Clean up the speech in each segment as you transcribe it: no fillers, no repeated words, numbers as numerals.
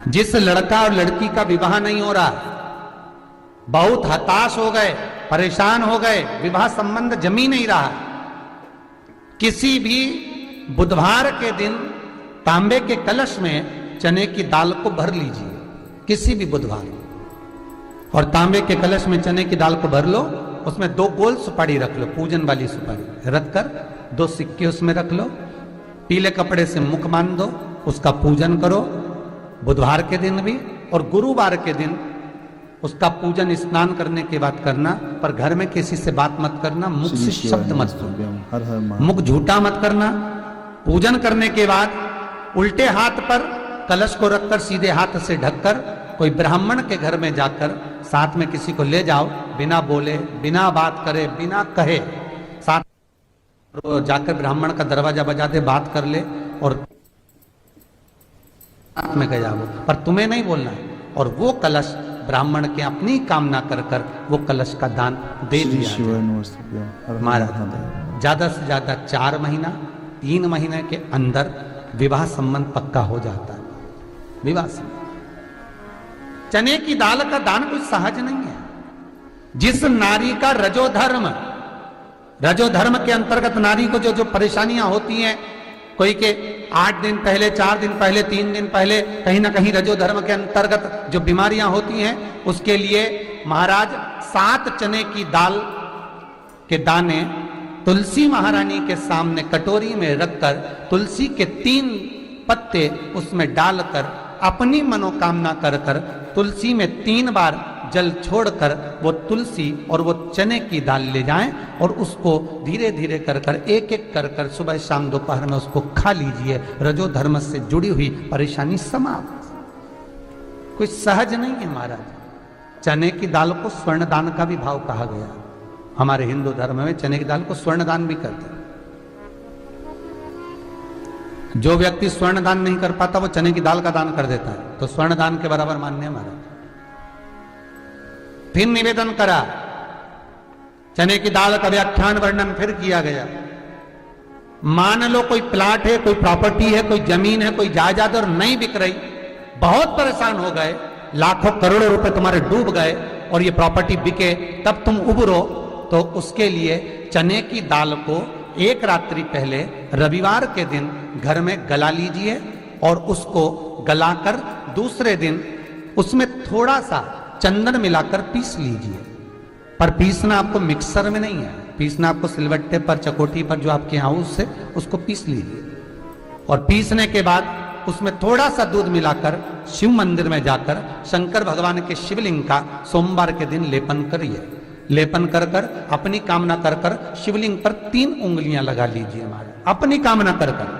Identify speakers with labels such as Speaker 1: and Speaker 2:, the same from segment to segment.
Speaker 1: जिस लड़का और लड़की का विवाह नहीं हो रहा, बहुत हताश हो गए, परेशान हो गए, विवाह संबंध जमी नहीं रहा, किसी भी बुधवार के दिन तांबे के कलश में चने की दाल को भर लीजिए, किसी भी बुधवार, और तांबे के कलश में चने की दाल को भर लो, उसमें 2 गोल सुपारी रख लो, पूजन वाली सुपारी रख कर 2 सिक्के उसमें रख लो, पीले कपड़े से मुख बांध दो, उसका पूजन करो बुधवार के दिन भी, और गुरुवार के दिन उसका पूजन स्नान करने के बाद करना, पर घर में किसी से बात मत करना, मुख से शब्द मत सुनना, मुख झूठा मत करना। पूजन करने के बाद उल्टे हाथ पर कलश को रखकर सीधे हाथ से ढककर कोई ब्राह्मण के घर में जाकर साथ में किसी को ले जाओ, बिना बोले, बिना बात करे, बिना कहे, साथ जाकर ब्राह्मण का दरवाजा बजा दे, बात कर ले और में गया वो, पर तुम्हें नहीं बोलना है, और वो कलश ब्राह्मण के अपनी कामना कर कर वो कलश का दान दे दिया। महाराज ज्यादा से ज्यादा 4 महीना 3 महीने के अंदर विवाह संबंध पक्का हो जाता है। विवाह संबंध, चने की दाल का दान कुछ सहज नहीं है। जिस नारी का रजोधर्म के अंतर्गत नारी को जो परेशानियां होती हैं, कोई के 8 दिन पहले, 4 दिन पहले, 3 दिन पहले कहीं ना कहीं रजोधर्म के अंतर्गत जो बीमारियां होती हैं, उसके लिए महाराज 7 चने की दाल के दाने तुलसी महारानी के सामने कटोरी में रखकर तुलसी के 3 पत्ते उसमें डालकर अपनी मनोकामना कर कर तुलसी में 3 बार जल छोड़कर वो तुलसी और वो चने की दाल ले जाएं और उसको धीरे धीरे कर कर एक एक कर कर सुबह शाम दोपहर में उसको खा लीजिए। रजोधर्म से जुड़ी हुई परेशानी समाप्त। कोई सहज नहीं है महाराज। चने की दाल को स्वर्ण दान का भी भाव कहा गया। हमारे हिंदू धर्म में चने की दाल को स्वर्ण दान भी करते हैं। जो व्यक्ति स्वर्ण दान नहीं कर पाता वो चने की दाल का दान कर देता है, तो स्वर्ण दान के बराबर मान्य है महाराज। फिर निवेदन करा, चने की दाल का व्याख्यान वर्णन फिर किया गया। मान लो कोई प्लाट है, कोई प्रॉपर्टी है, कोई जमीन है, कोई जायदाद और नहीं बिक रही, बहुत परेशान हो गए, लाखों करोड़ों रुपए तुम्हारे डूब गए और ये प्रॉपर्टी बिके, तब तुम उबरो, तो उसके लिए चने की दाल को 1 रात्रि पहले रविवार के दिन घर में गला लीजिए और उसको गलाकर दूसरे दिन उसमें थोड़ा सा चंदन मिलाकर पीस लीजिए। पर पीसना आपको मिक्सर में नहीं है, पीसना आपको सिलबट्टे पर, चकोटी पर जो आपके यहाँ उससे उसको पीस लीजिए। और पीसने के बाद उसमें थोड़ा सा दूध मिलाकर शिव मंदिर में जाकर शंकर भगवान के शिवलिंग का सोमवार के दिन लेपन करिए। लेपन कर कर अपनी कामना कर कर शिवलिंग पर 3 उंगलियां लगा लीजिए हमारे, अपनी कामना कर कर।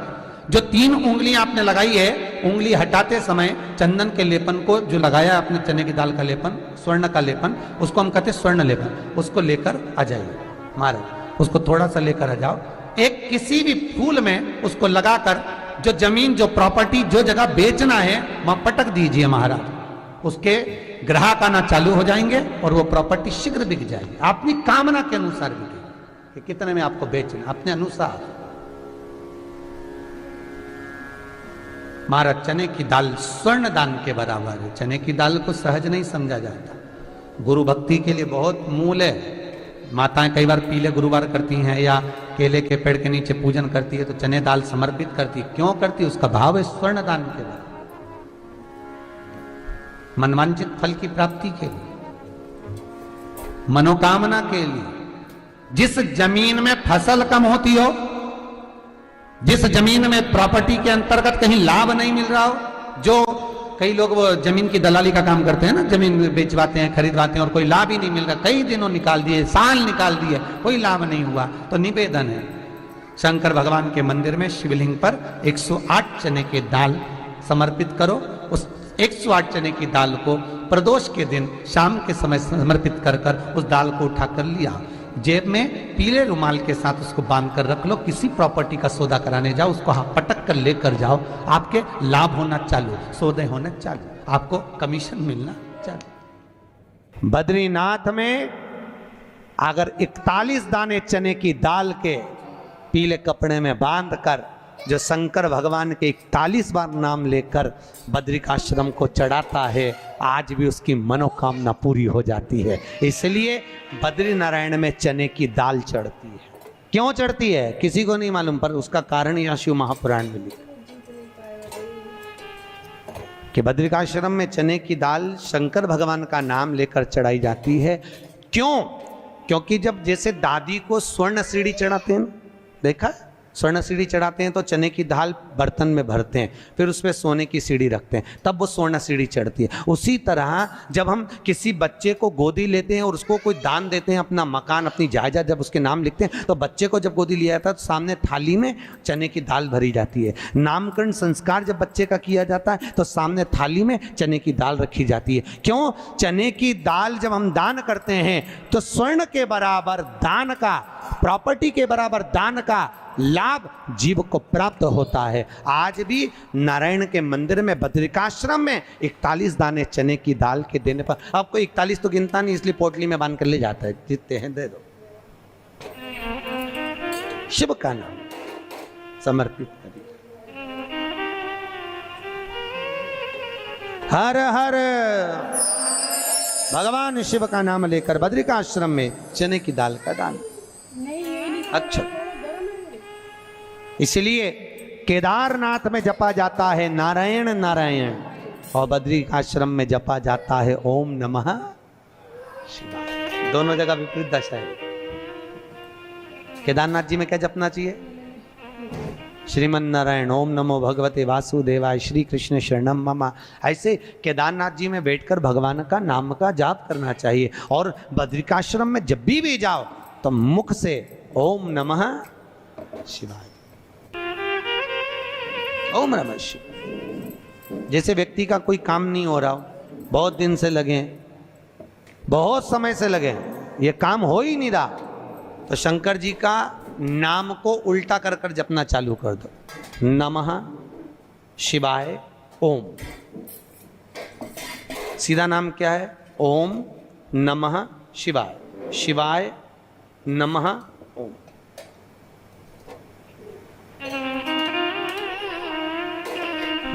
Speaker 1: जो 3 उंगलियां आपने लगाई है, उंगली हटाते समय चंदन के लेपन को जो लगाया आपने, चने की दाल का लेपन, स्वर्ण का लेपन, उसको हम कहते हैं स्वर्ण लेपन, उसको लेकर आ जाइए महाराज। उसको थोड़ा सा लेकर आ जाओ, एक किसी भी फूल में उसको लगाकर जो जमीन, जो प्रॉपर्टी, जो जगह बेचना है वहां पटक दीजिए महाराज। उसके ग्राहक आना चालू हो जाएंगे और वो प्रॉपर्टी शीघ्र बिक जाएगी। अपनी कामना के अनुसार बिकेगी कि कितने में आपको बेचना, अपने अनुसार। महाराज चने की दाल स्वर्ण दान के बराबर है। चने की दाल को सहज नहीं समझा जाता। गुरु भक्ति के लिए बहुत मूल है। माताएं कई बार पीले गुरुवार करती हैं या केले के पेड़ के नीचे पूजन करती है तो चने दाल समर्पित करती है। क्यों करती है? उसका भाव है स्वर्ण दान के बराबर, मनवांचित फल की प्राप्ति के लिए, मनोकामना के लिए। जिस जमीन में फसल कम होती हो, जिस जमीन में प्रॉपर्टी के अंतर्गत कहीं लाभ नहीं मिल रहा हो, जो कई लोग वो जमीन की दलाली का काम करते हैं ना, जमीन बेचवाते हैं, खरीदवाते हैं और कोई लाभ ही नहीं मिल रहा, कई दिनों निकाल दिए, साल निकाल दिए, कोई लाभ नहीं हुआ, तो निवेदन है शंकर भगवान के मंदिर में शिवलिंग पर 108 चने की दाल समर्पित करो। उस 108 चने की दाल को प्रदोष के दिन शाम के समय समर्पित कर कर उस दाल को उठाकर लिया, जेब में पीले रुमाल के साथ उसको बांध कर रख लो। किसी प्रॉपर्टी का सौदा कराने जाओ, उसको पटक कर लेकर जाओ, आपके लाभ होना चालू, सौदे होना चालू, आपको कमीशन मिलना चालू। बद्रीनाथ में अगर 41 दाने चने की दाल के पीले कपड़े में बांध कर जो शंकर भगवान के 41 बार नाम लेकर बद्रिकाश्रम को चढ़ाता है, आज भी उसकी मनोकामना पूरी हो जाती है। इसलिए बद्री नारायण में चने की दाल चढ़ती है। क्यों चढ़ती है किसी को नहीं मालूम, पर उसका कारण यह शिव महापुराण में लिखा कि बद्रिकाश्रम में चने की दाल शंकर भगवान का नाम लेकर चढ़ाई जाती है। क्यों? क्योंकि जब जैसे दादी को स्वर्ण सीढ़ी चढ़ाते हैं, देखा स्वर्ण सीढ़ी चढ़ाते हैं तो चने की दाल बर्तन में भरते हैं, फिर उस पर सोने की सीढ़ी रखते हैं, तब वो स्वर्ण सीढ़ी चढ़ती है। उसी तरह जब हम किसी बच्चे को गोदी लेते हैं और उसको कोई दान देते हैं, अपना मकान अपनी जायदाद जब उसके नाम लिखते हैं, तो बच्चे को जब गोदी लिया जाता है तो सामने थाली में चने की दाल भरी जाती है। नामकरण संस्कार जब बच्चे का किया जाता है तो सामने थाली में चने की दाल रखी जाती है। क्यों? चने की दाल जब हम दान करते हैं तो स्वर्ण के बराबर दान का, प्रॉपर्टी के बराबर दान का लाभ जीव को प्राप्त होता है। आज भी नारायण के मंदिर में बद्रिकाश्रम में 41 दाने चने की दाल के देने पर, आपको 41 तो गिनता नहीं इसलिए पोटली में बांध कर ले जाता है, जितने हैं दे दो, शिव का नाम समर्पित करिए। हर हर भगवान शिव का नाम लेकर बद्रिकाश्रम में चने की दाल का दान। अच्छा, इसलिए केदारनाथ में जपा जाता है नारायण नारायण, और बद्री आश्रम में जपा जाता है ओम नमः शिवाय। दोनों जगह विपरीत दशा है। केदारनाथ जी में क्या जपना चाहिए? श्रीमन नारायण, ओम नमो भगवते वासुदेवाय, श्री कृष्ण शरणम मम। ऐसे केदारनाथ जी में बैठकर भगवान का नाम का जाप करना चाहिए। और बद्रिकाश्रम में जब भी जाओ तो मुख से ओम नमः शिवाय, ओम नमः शिवाय। जैसे व्यक्ति का कोई काम नहीं हो रहा हो, बहुत दिन से लगे, बहुत समय से लगे, ये काम हो ही नहीं रहा, तो शंकर जी का नाम को उल्टा कर कर जपना चालू कर दो। नमः शिवाय ओम। सीधा नाम क्या है? ओम नमः शिवाय, शिवाय नमः ओम।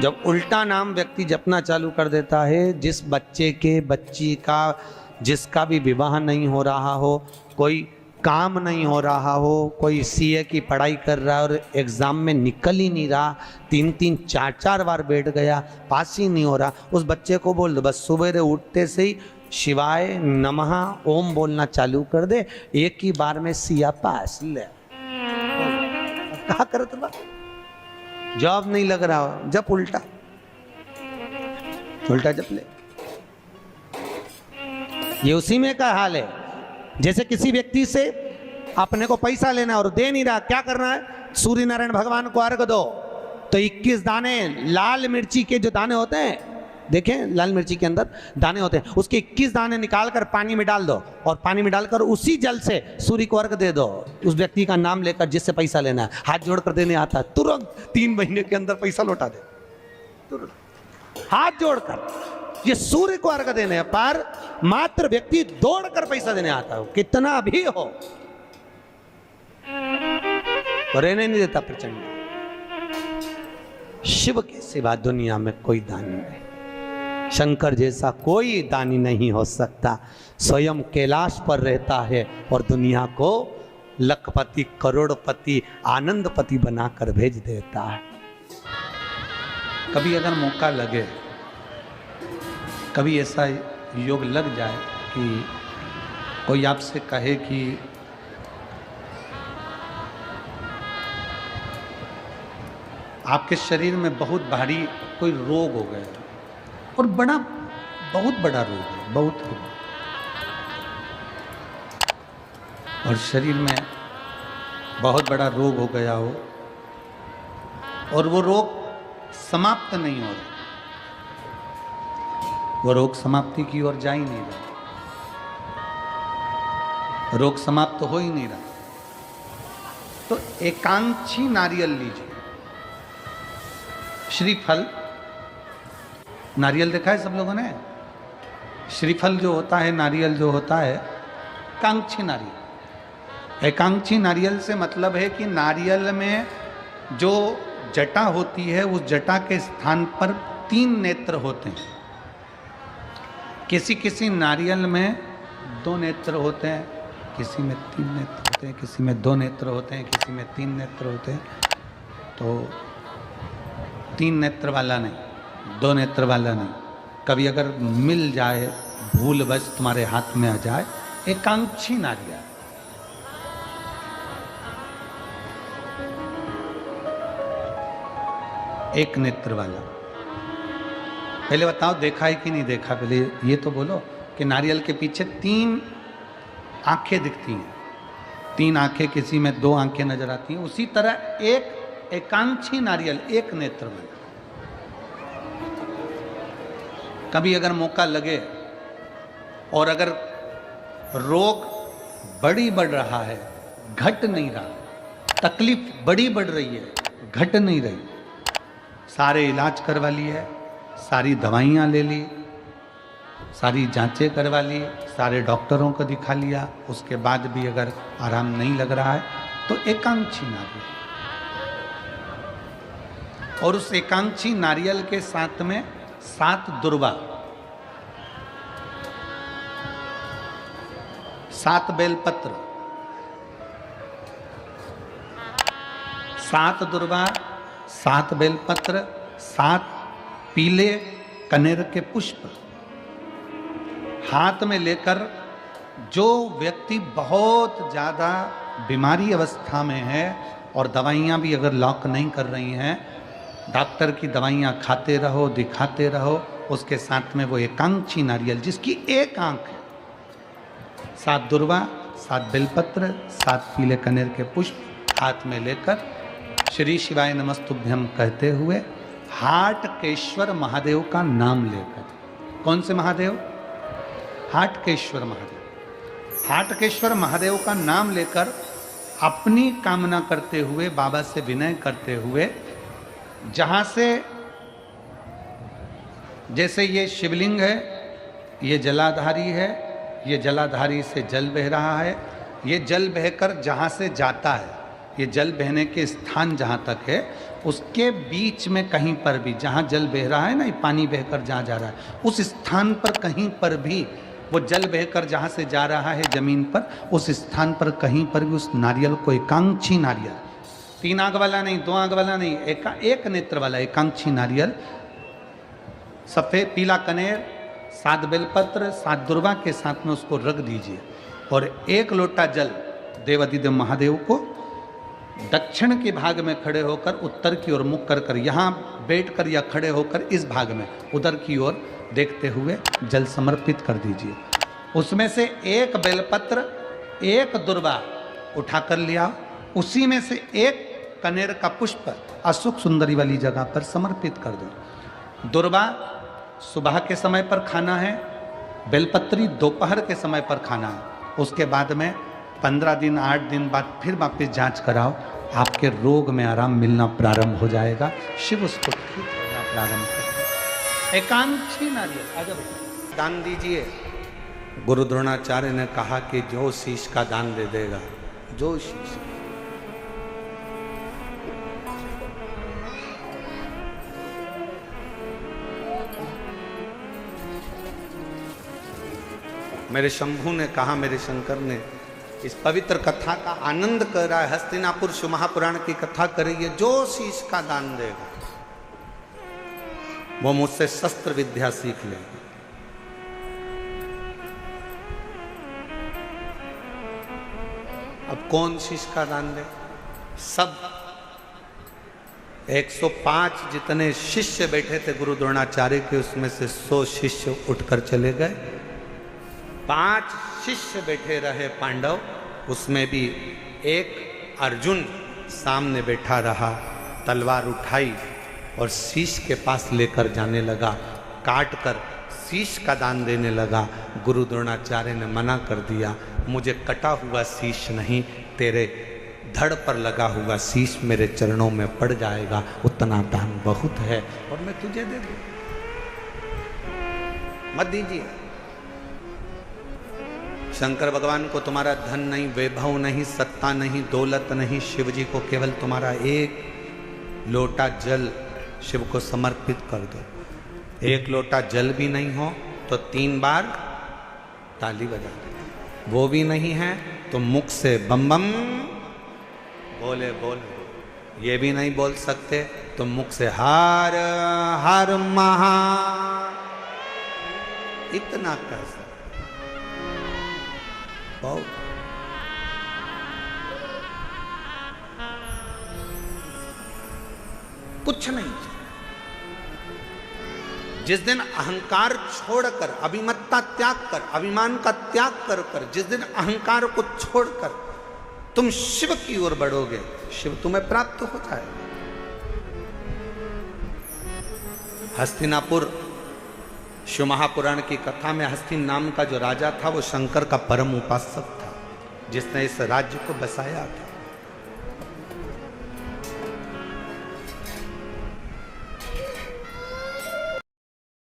Speaker 1: जब उल्टा नाम व्यक्ति जपना चालू कर देता है, जिस बच्चे के, बच्ची का, जिसका भी विवाह नहीं हो रहा हो, कोई काम नहीं हो रहा हो, कोई सीए की पढ़ाई कर रहा है और एग्ज़ाम में निकल ही नहीं रहा, 3-3 4-4 बार बैठ गया, पास ही नहीं हो रहा, उस बच्चे को बोल दो बस सुबह उठते से ही शिवाय नमः ओम बोलना चालू कर दे, एक ही बार में सिया पास ले। कहा करत बा, जॉब नहीं लग रहा हो, जब उल्टा उल्टा जप ले। ये उसी में का हाल है। जैसे किसी व्यक्ति से अपने को पैसा लेना है और दे नहीं रहा, क्या करना है? सूर्य नारायण भगवान को अर्घ दो। तो 21 दाने लाल मिर्ची के जो दाने होते हैं, देखें लाल मिर्ची के अंदर दाने होते हैं, उसके 21 दाने निकालकर पानी में डाल दो और पानी में डालकर उसी जल से सूर्य को अर्घ दे दो। उस व्यक्ति का नाम लेकर जिससे पैसा लेना है, हाथ जोड़कर देने आता है, तुरंत 3 महीने के अंदर पैसा लौटा दे, तुरंत हाथ जोड़कर। ये सूर्य को अर्घ देने पर मात्र व्यक्ति दौड़कर पैसा देने आता है, कितना भी हो, रहने नहीं देता प्रचंड। शिव के सिवा दुनिया में कोई दानी नहीं, शंकर जैसा कोई दानी नहीं हो सकता। स्वयं कैलाश पर रहता है और दुनिया को लखपति, करोड़पति, आनंदपति बनाकर भेज देता है। कभी अगर मौका लगे, कभी ऐसा योग लग जाए कि कोई आपसे कहे कि आपके शरीर में बहुत भारी कोई रोग हो गया और बहुत बड़ा रोग है, बहुत रोग, और शरीर में बहुत बड़ा रोग हो गया हो और वो रोग समाप्त नहीं हो रहा, वो रोग समाप्ति की ओर जा ही नहीं रहा, रोग समाप्त हो ही नहीं रहा, तो एकांक्षी नारियल लीजिए। श्रीफल, नारियल देखा है सब लोगों ने? श्रीफल जो होता है, नारियल जो होता है, एकांक्षी नारियल। एकांक्षी नारियल से मतलब है कि नारियल में जो जटा होती है उस जटा के स्थान पर 3 नेत्र होते हैं। किसी किसी नारियल में 2 नेत्र होते हैं, किसी में 3 नेत्र होते हैं, किसी में 2 नेत्र होते हैं, किसी में 3 नेत्र होते हैं। तो 3 नेत्र वाला नहीं, 2 नेत्र वाला नहीं, कभी अगर मिल जाए भूलवश तुम्हारे हाथ में आ जाए, एकांक्षी नारियल, एक नेत्र वाला। पहले बताओ देखा है कि नहीं देखा, पहले ये तो बोलो कि नारियल के पीछे 3 आंखें दिखती हैं, 3 आंखें, किसी में 2 आंखें नजर आती हैं। उसी तरह एक एकांक्षी नारियल, एक नेत्र वाला। कभी अगर मौका लगे और अगर रोग बढ़ी बढ़ रहा है, घट नहीं रहा, तकलीफ बड़ी बढ़ रही है, घट नहीं रही, सारे इलाज करवा लिए, सारी दवाइयाँ ले ली, सारी जांचें करवा ली, सारे डॉक्टरों को दिखा लिया, उसके बाद भी अगर आराम नहीं लग रहा है तो एकांक्षी नारियल। और उस एकांक्षी नारियल के साथ में 7 दुर्वा, 7 बेलपत्र, 7 दुर्वा, 7 बेलपत्र, 7 पीले कनेर के पुष्प हाथ में लेकर, जो व्यक्ति बहुत ज़्यादा बीमारी अवस्था में है और दवाइयाँ भी अगर लॉक नहीं कर रही हैं, डॉक्टर की दवाइयाँ खाते रहो, दिखाते रहो, उसके साथ में वो एकांक्षी नारियल जिसकी एक आंख है, 7 दुर्वा, 7 बेलपत्र, 7 पीले कनेर के पुष्प हाथ में लेकर श्री शिवाय नमस्तुभ्यम कहते हुए हाटकेश्वर महादेव का नाम लेकर। कौन से महादेव? हाटकेश्वर महादेव। हाटकेश्वर महादेव का नाम लेकर अपनी कामना करते हुए, बाबा से विनय करते हुए, जहां से, जैसे ये शिवलिंग है, ये जलाधारी है, ये जलाधारी से जल बह रहा है, ये जल बहकर जहां से जाता है, ये जल बहने के स्थान जहाँ तक है, उसके बीच में कहीं पर भी, जहाँ जल बह रहा है ना, ये पानी बहकर जहाँ जा रहा है, उस स्थान पर कहीं पर भी वो जल बहकर जहाँ से जा रहा है जमीन पर, उस स्थान पर कहीं पर भी उस नारियल को, एकांक्षी नारियल, 3 आंख वाला नहीं, 2 आंख वाला नहीं, एक नेत्र वाला एकांक्षी नारियल, सफ़ेद पीला कनेर, 7 बेलपत्र, 7 दुर्वा के साथ में उसको रख दीजिए और 1 लोटा जल देवाधिदेव महादेव को दक्षिण के भाग में खड़े होकर, उत्तर की ओर मुख कर कर, यहाँ बैठकर या खड़े होकर इस भाग में उधर की ओर देखते हुए जल समर्पित कर दीजिए। उसमें से 1 बेलपत्र, 1 दुर्वा उठा कर लिया, उसी में से 1 कनेर का पुष्प अशोक सुंदरी वाली जगह पर समर्पित कर दो। दुर्वा सुबह के समय पर खाना है, बेलपत्री दोपहर के समय पर खाना है। उसके बाद में 15 दिन 8 दिन बाद फिर वापस जांच कराओ, आपके रोग में आराम मिलना प्रारंभ हो जाएगा। शिव उसको ठीक करना प्रारंभ कर। एकांक्षी नारियल आजा बेटा दान दीजिए। गुरु द्रोणाचार्य ने कहा कि जो शीश का दान दे देगा, जो शीश, मेरे शंभू ने कहा, मेरे शंकर ने, इस पवित्र कथा का आनंद कर रहा है, हस्तिनापुर महापुराण की कथा कर रही है, जो शीश का दान देगा वो मुझसे शस्त्र विद्या सीख लेगा। अब कौन शीश का दान दे? सब 105 जितने शिष्य बैठे थे गुरु द्रोणाचार्य के, उसमें से 100 शिष्य उठकर चले गए। 5 शिष्य बैठे रहे पांडव, उसमें भी एक अर्जुन सामने बैठा रहा, तलवार उठाई और शीश के पास लेकर जाने लगा, काट कर शीश का दान देने लगा। गुरु द्रोणाचार्य ने मना कर दिया, मुझे कटा हुआ शीश नहीं, तेरे धड़ पर लगा हुआ शीश मेरे चरणों में पड़ जाएगा, उतना दान बहुत है और मैं तुझे दे दूं, मत दीजिए। शंकर भगवान को तुम्हारा धन नहीं, वैभव नहीं, सत्ता नहीं, दौलत नहीं, शिव जी को केवल तुम्हारा एक लोटा जल शिव को समर्पित कर दो। एक लोटा जल भी नहीं हो तो 3 बार ताली बजा दो। वो भी नहीं है तो मुख से बम बम बोले बोले। ये भी नहीं बोल सकते तो मुख से हर हर महा इतना कर सकते। बहुत कुछ नहीं। जिस दिन अहंकार छोड़कर, अभिमत्ता त्याग कर, अभिमान का त्याग कर कर जिस दिन अहंकार को छोड़कर तुम शिव की ओर बढ़ोगे, शिव तुम्हें प्राप्त हो जाए। हस्तिनापुर शिव महापुराण की कथा में हस्तिन नाम का जो राजा था वो शंकर का परम उपासक था, जिसने इस राज्य को बसाया था।